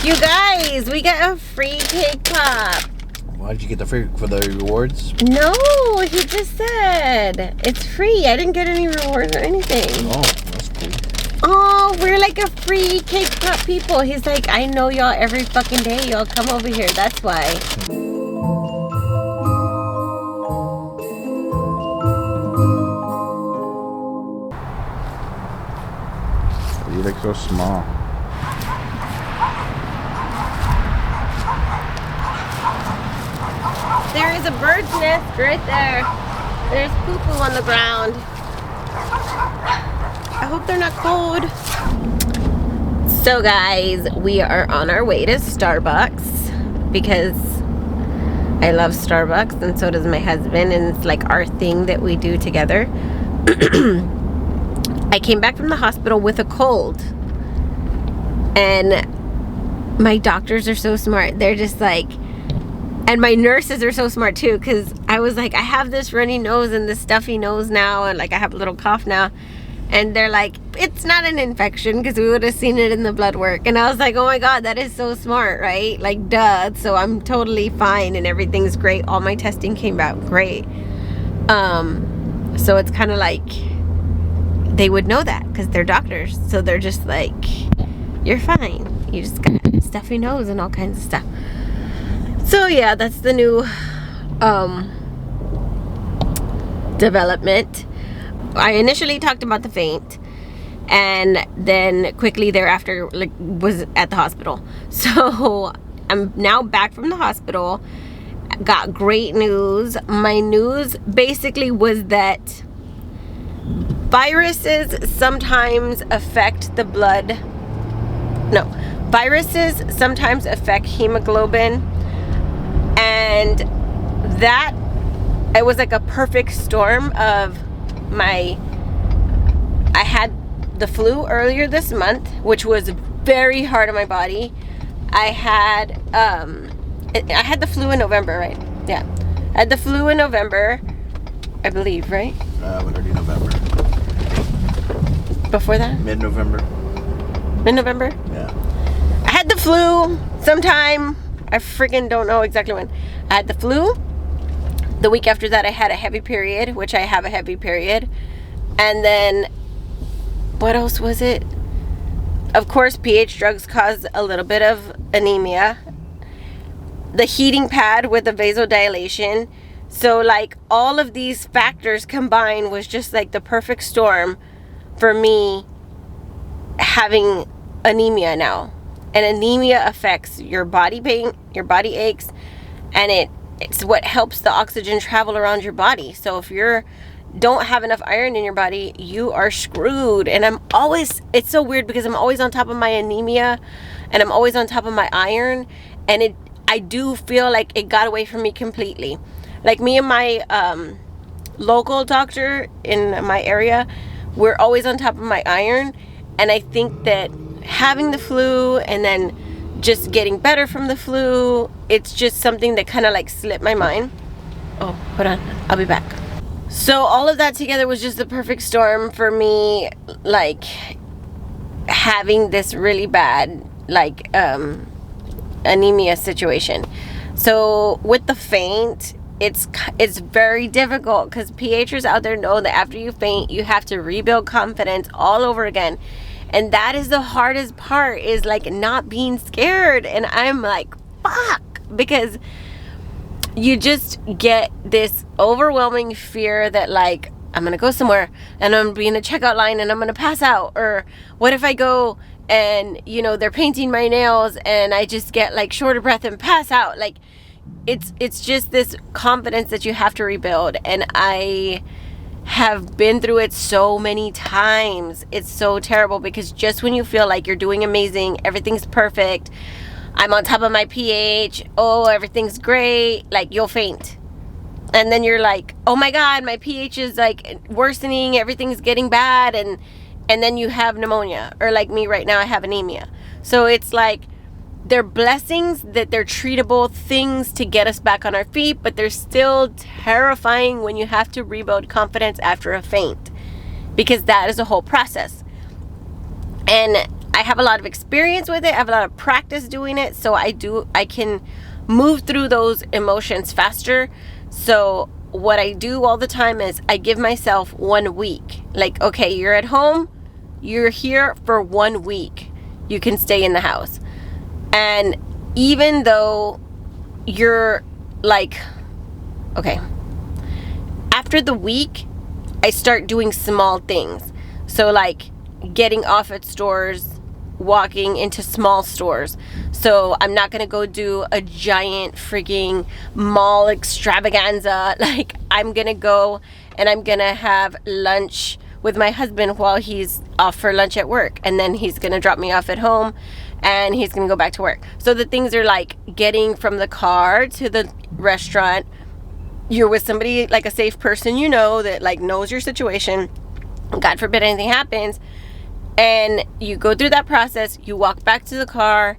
You guys, we got a free cake pop. Why did you get the free for the rewards? No, he just said it's free. I didn't get any rewards or anything. Oh, that's cool. Oh, we're like a free cake pop people. He's like, I know y'all every fucking day. Y'all come over here. That's why. You look so small. There is a bird's nest right there. There's poo-poo on the ground. I hope they're not cold. So guys, we are on our way to Starbucks because I love Starbucks and so does my husband, and it's like our thing that we do together. I came back from the hospital with a cold, and my doctors are so smart. They're just like, and my nurses are so smart too, because I was like, I have this runny nose and this stuffy nose now, and like I have a little cough now, and they're like, it's not an infection because we would have seen it in the blood work. And I was like, oh my god, that is so smart, right? Like, duh. So I'm totally fine and everything's great. All my testing came back great. So it's kind of like they would know that because they're doctors, so they're just like, you're fine, you just got a stuffy nose and all kinds of stuff. So yeah, that's the new development. I initially talked about the faint, and then quickly thereafter like was at the hospital. So I'm now back from the hospital. Got great news. My news basically was that viruses sometimes affect the blood. No, viruses sometimes affect hemoglobin, and that it was like a perfect storm of I had the flu earlier this month, which was very hard on my body. I had the flu in November, right? Yeah, I had the flu in November, I believe, right? Early November. Before that? Mid-November. Mid-November? Yeah. I had the flu sometime. I freaking don't know exactly when. I had the flu. The week after that, I had a heavy period, which I have a heavy period. And then, what else was it? Of course, pH drugs caused a little bit of anemia. The heating pad with the vasodilation. So, like, all of these factors combined was just like the perfect storm for me having anemia now. And anemia affects your body pain, your body aches, and it's what helps the oxygen travel around your body. So if you don't have enough iron in your body, you are screwed. And it's so weird because I'm always on top of my anemia and I'm always on top of my iron, and I do feel like it got away from me completely. Like, me and my local doctor in my area, we're always on top of my iron, and I think that having the flu and then just getting better from the flu, it's just something that kind of like slipped my mind. Oh, hold on, I'll be back. So all of that together was just the perfect storm for me, like having this really bad like anemia situation. So with the faint, it's very difficult because PHers out there know that after you faint, you have to rebuild confidence all over again. And that is the hardest part, is like not being scared. And I'm like, fuck, because you just get this overwhelming fear that like, I'm gonna go somewhere and I'm gonna be in a checkout line and I'm gonna pass out. Or what if I go and, you know, they're painting my nails and I just get like short of breath and pass out. Like, it's just this confidence that you have to rebuild. And I have been through it so many times. It's so terrible because just when you feel like you're doing amazing, everything's perfect, I'm on top of my pH, oh, everything's great, like, you'll faint. And then you're like, oh my god, my pH is like worsening, everything's getting bad, and then you have pneumonia. Or like me right now, I have anemia. So it's like, they're blessings that they're treatable things to get us back on our feet, but they're still terrifying when you have to rebuild confidence after a faint, because that is a whole process. And I have a lot of experience with it. I have a lot of practice doing it. So I can move through those emotions faster. So what I do all the time is I give myself 1 week. Like, okay, you're at home. You're here for 1 week. You can stay in the house. And even though you're like, okay, after the week, I start doing small things. So like getting off at stores, walking into small stores. So I'm not gonna go do a giant freaking mall extravaganza. Like, I'm gonna go and I'm gonna have lunch with my husband while he's off for lunch at work, and then he's gonna drop me off at home and he's gonna go back to work. So the things are like getting from the car to the restaurant. You're with somebody, like a safe person, you know, that like knows your situation. God forbid anything happens. And you go through that process, you walk back to the car,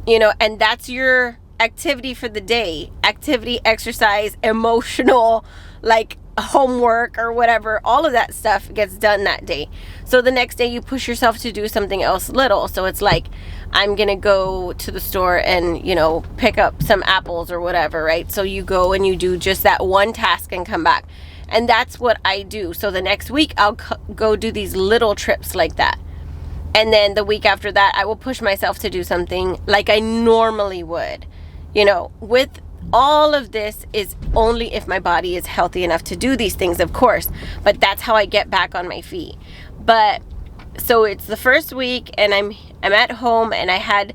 you know, and that's your activity for the day. Activity, exercise, emotional, like homework or whatever, all of that stuff gets done that day. So the next day you push yourself to do something else little. So it's like, I'm gonna go to the store and, you know, pick up some apples or whatever, right? So you go and you do just that one task and come back. And that's what I do. So the next week I'll go do these little trips like that. And then the week after that, I will push myself to do something like I normally would. You know, with all of this is only if my body is healthy enough to do these things, of course. But that's how I get back on my feet. But so it's the first week and I'm at home and I had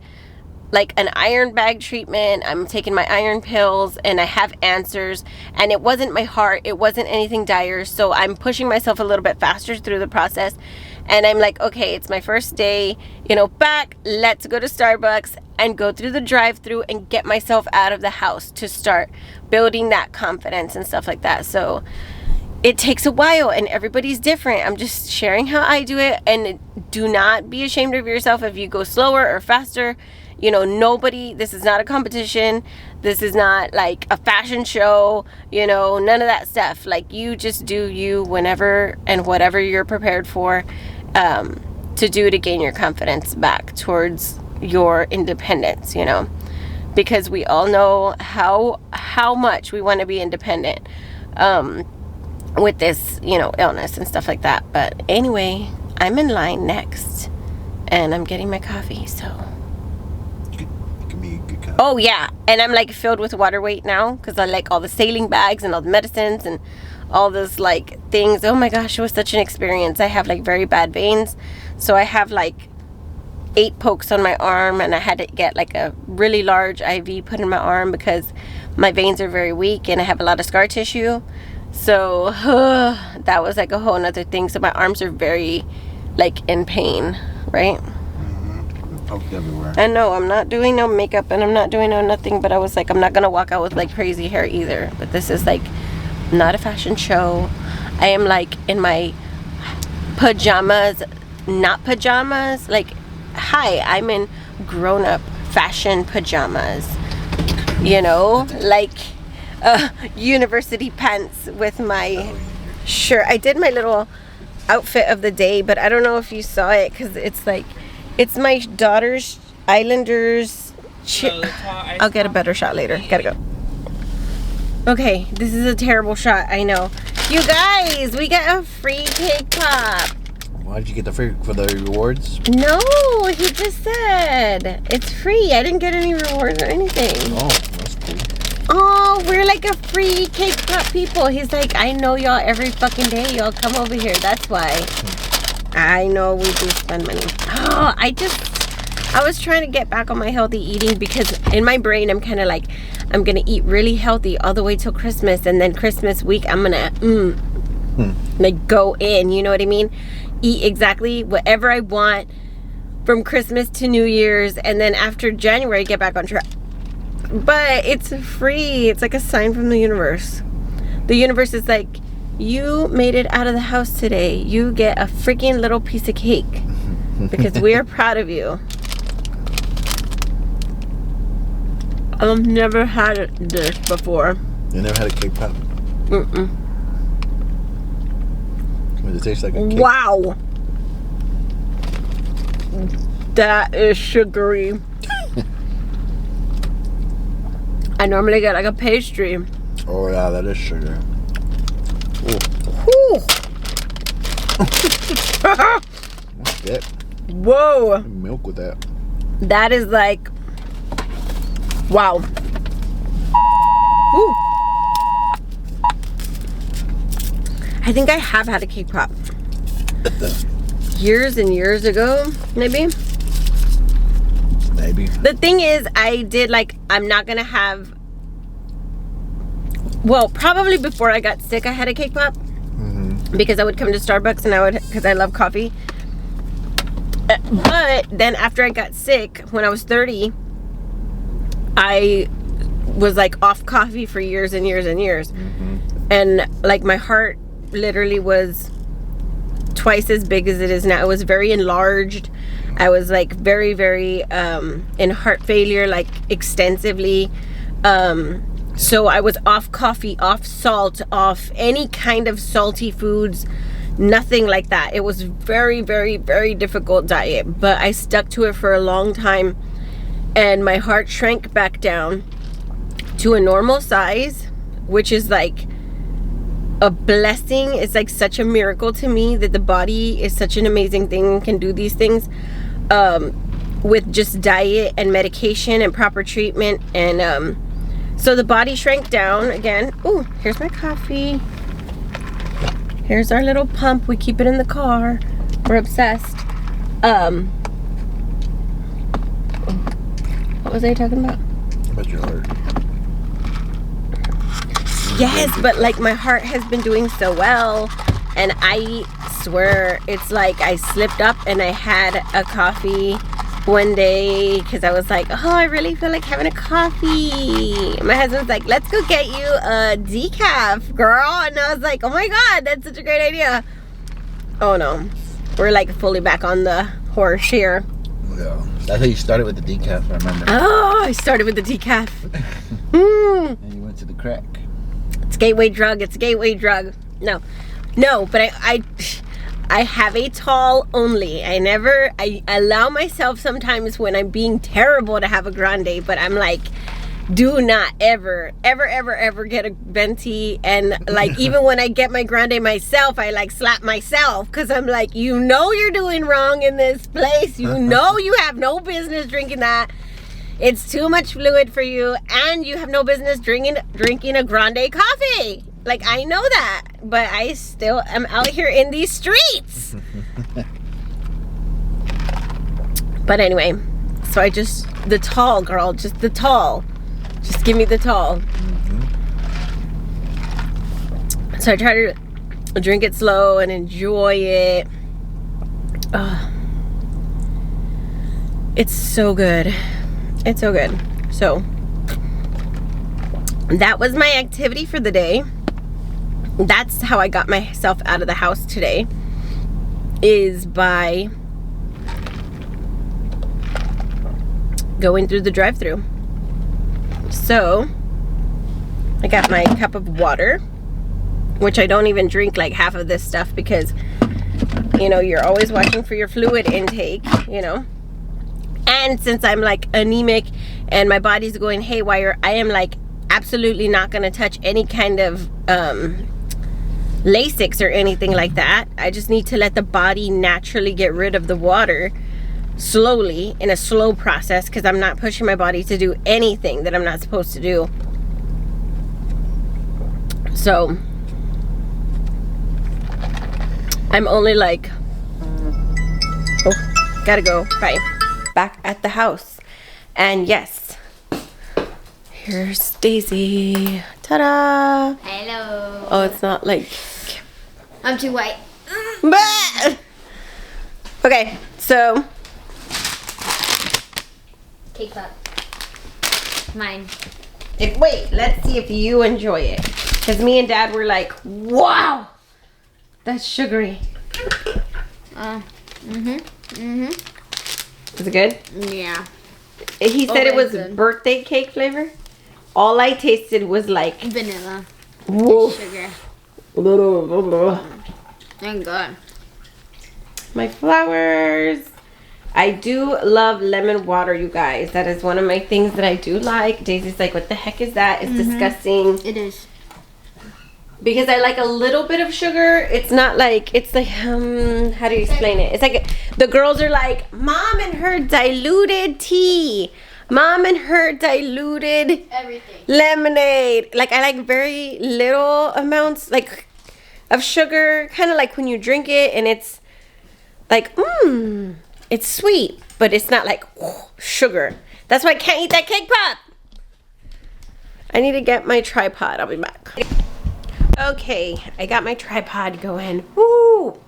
like an iron bag treatment. I'm taking my iron pills and I have answers, and it wasn't my heart, it wasn't anything dire. So I'm pushing myself a little bit faster through the process, and I'm like, okay, it's my first day, you know, back, let's go to Starbucks and go through the drive-through and get myself out of the house to start building that confidence and stuff like that. So it takes a while and everybody's different. I'm just sharing how I do it, and do not be ashamed of yourself if you go slower or faster. You know, nobody, this is not a competition. This is not like a fashion show, you know, none of that stuff. Like, you just do you whenever and whatever you're prepared for to do to gain your confidence back towards your independence, you know, because we all know how much we want to be independent with this, you know, illness and stuff like that. But anyway, I'm in line next and I'm getting my coffee, so. Oh yeah, and I'm like filled with water weight now because I like all the saline bags and all the medicines and all those like things. Oh my gosh, it was such an experience. I have like very bad veins, so I have like 8 pokes on my arm, and I had to get like a really large IV put in my arm because my veins are very weak and I have a lot of scar tissue. So that was like a whole nother thing. So my arms are very like in pain, right? Everywhere. And no, I'm not doing no makeup and I'm not doing no nothing, but I was like, I'm not gonna walk out with like crazy hair either. But this is like not a fashion show. I am like in my pajamas, not pajamas. Like, hi, I'm in grown-up fashion pajamas, you know, like university pants with my shirt. I did my little outfit of the day, but I don't know if you saw it because it's like, it's my daughter's Islanders. I'll get a better shot later. Gotta go. Okay, this is a terrible shot. I know. You guys, we got a free cake pop. Why did you get the free for the rewards? No, he just said it's free. I didn't get any rewards or anything. Oh, that's cool. Oh, we're like a free cake pop people. He's like, I know y'all every fucking day. Y'all come over here. That's why. I know we do spend money. Oh, I was trying to get back on my healthy eating because in my brain I'm kind of like, I'm gonna eat really healthy all the way till Christmas, and then Christmas week I'm gonna like go in, you know what I mean? Eat exactly whatever I want from Christmas to New Year's, and then after January get back on track. But it's free. It's like a sign from the universe. The universe is like, you made it out of the house today. You get a freaking little piece of cake because we are proud of you. I've never had this before. You never had a cake pop? Mm-mm. Does it taste like a cake? Wow. That is sugary. I normally get like a pastry. Oh yeah, that is sugar. Whew. What's that? Whoa. Milk with that. That is like, wow. Ooh. I think I have had a cake pop. Years and years ago, maybe. Maybe. The thing is, I did like, I'm not gonna have, well, probably before I got sick, I had a cake pop. Because I would come to Starbucks and I would, because I love coffee. But then after I got sick, when I was 30, I was like off coffee for years and years and years. And like my heart literally was twice as big as it is now. It was very enlarged. I was like very, very in heart failure, like extensively. So I was off coffee, off salt, off any kind of salty foods, nothing like that. It was very, very, very difficult diet, but I stuck to it for a long time, and my heart shrank back down to a normal size, which is like a blessing. It's like such a miracle to me that the body is such an amazing thing and can do these things with just diet and medication and proper treatment. And so the body shrank down again. Oh, here's my coffee. Here's our little pump. We keep it in the car. We're obsessed. What was I talking about? About your heart. Yes, but like my heart has been doing so well, and I swear it's like I slipped up and I had a coffee one day because I was like, oh, I really feel like having a coffee. My husband's like, let's go get you a decaf, girl. And I was like, oh my God, that's such a great idea. Oh no, we're like fully back on the horse here. Yeah. That's how you started with the decaf, I remember. Oh, I started with the decaf. And you went to the crack. It's a gateway drug. It's a gateway drug. No, but I have a tall only. I allow myself sometimes when I'm being terrible to have a grande, but I'm like, do not ever get a venti. And like, even when I get my grande myself, I like slap myself because I'm like, you know you're doing wrong in this place. You know you have no business drinking that. It's too much fluid for you, and you have no business drinking a grande coffee. Like, I know that, but I still am out here in these streets. But anyway, so I just, the tall, girl, just the tall. Just give me the tall. So I try to drink it slow and enjoy it. It's so good. It's so good. So that was my activity for the day. That's how I got myself out of the house today, is by going through the drive-thru. So I got my cup of water, which I don't even drink like half of this stuff because, you know, you're always watching for your fluid intake, you know. And since I'm like anemic and my body's going haywire, I am like absolutely not going to touch any kind of Lasix or anything like that. I just need to let the body naturally get rid of the water slowly, in a slow process, because I'm not pushing my body to do anything that I'm not supposed to do. So I'm only like, oh, gotta go, bye. Back at the house, and yes, here's Daisy. Ta-da! Hello. Oh, it's not like, I'm too white. bah! Okay, so Cake pop. Mine. wait, let's see if you enjoy it, because me and Dad were like, wow, that's sugary. Is it good? Yeah. He said it was good. birthday cake flavor. All I tasted was like Vanilla. woof. Sugar. Blah, blah, blah. Thank God. My flowers. I do love lemon water, you guys. That is one of my things that I do like. Daisy's like, what the heck is that? It's disgusting. It is. Because I like a little bit of sugar. It's not like, it's like, how do you explain it? It's like, the girls are like, Mom and her diluted tea. Mom and her diluted Everything. lemonade. Like, I like very little amounts, like, of sugar. Kind of like when you drink it and it's like, it's sweet. But it's not like, sugar. That's why I can't eat that cake pop. I need to get my tripod. I'll be back. Okay, I got my tripod going. Woo!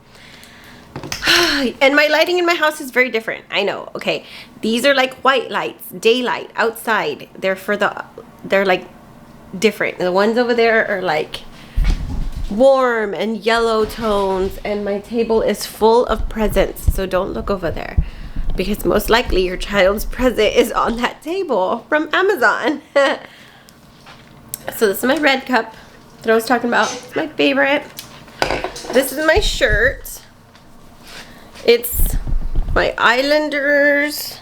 And my lighting in my house is very different. I know. Okay, these are like white lights, daylight, outside. They're like different. The ones over there are like warm and yellow tones. And my table is full of presents. So don't look over there, because most likely your child's present is on that table from Amazon. So this is my red cup that I was talking about. It's my favorite. This is my shirt. It's my Islanders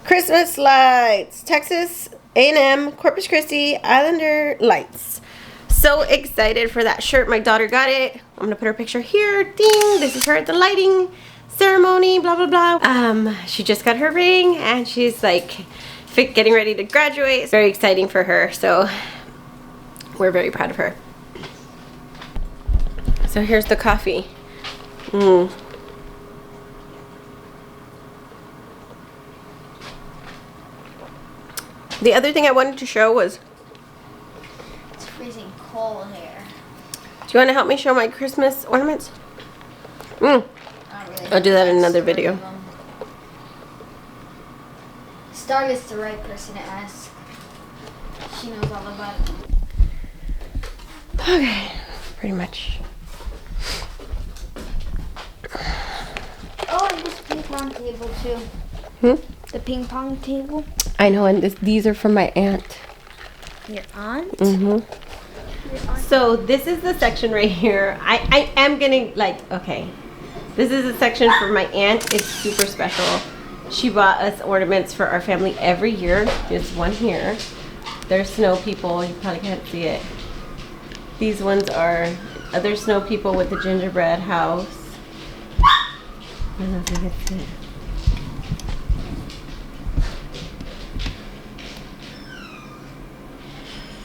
Christmas lights. Texas A&M Corpus Christi Islander lights. So excited for that shirt. My daughter got it. I'm gonna put her picture here. Ding! This is her at the lighting ceremony. Blah blah blah. She just got her ring and she's like getting ready to graduate. It's very exciting for her. So we're very proud of her. So here's the coffee. The other thing I wanted to show was, It's freezing cold here. do you want to help me show my Christmas ornaments? Not really. I'll do that in another video. Star is the right person to ask. She knows all about it. Okay, pretty much. Oh, and this ping pong table too. The ping pong table. I know, and these are from my aunt. Your aunt? So this is the section right here. I am gonna okay. This is a section for my aunt. It's super special. She bought us ornaments for our family every year. There's one here. There's snow people. You probably can't see it. These ones are other snow people with the gingerbread house. I don't know if you can see it.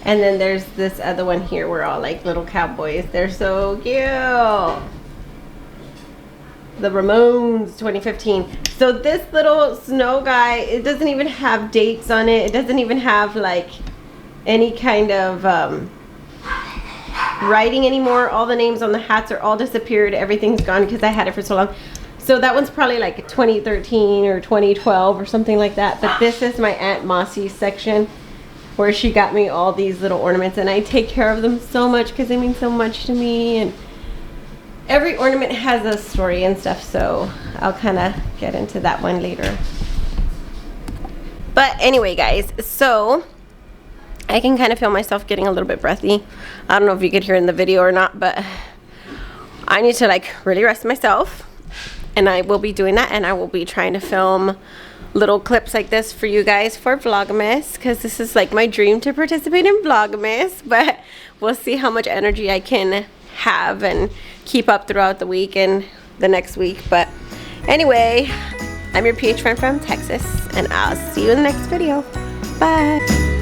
And then there's this other one here. We're all like little cowboys. They're so cute. The Ramones 2015. So this little snow guy, it doesn't even have dates on it. It doesn't even have like any kind of writing anymore. All the names on the hats are all disappeared. Everything's gone because I had it for so long. So that one's probably like 2013 or 2012 or something like that. But this is my Aunt Mossy's section, where she got me all these little ornaments, and I take care of them so much because they mean so much to me. And every ornament has a story and stuff, so I'll kind of get into that one later. But anyway, guys, so I can kind of feel myself getting a little bit breathy. I don't know if you could hear in the video or not, but I need to like really rest myself, and I will be doing that, and I will be trying to film little clips like this for you guys for Vlogmas, because this is like my dream to participate in Vlogmas. But we'll see how much energy I can have and keep up throughout the week and the next week. But anyway, I'm your PH friend from Texas, and I'll see you in the next video. Bye.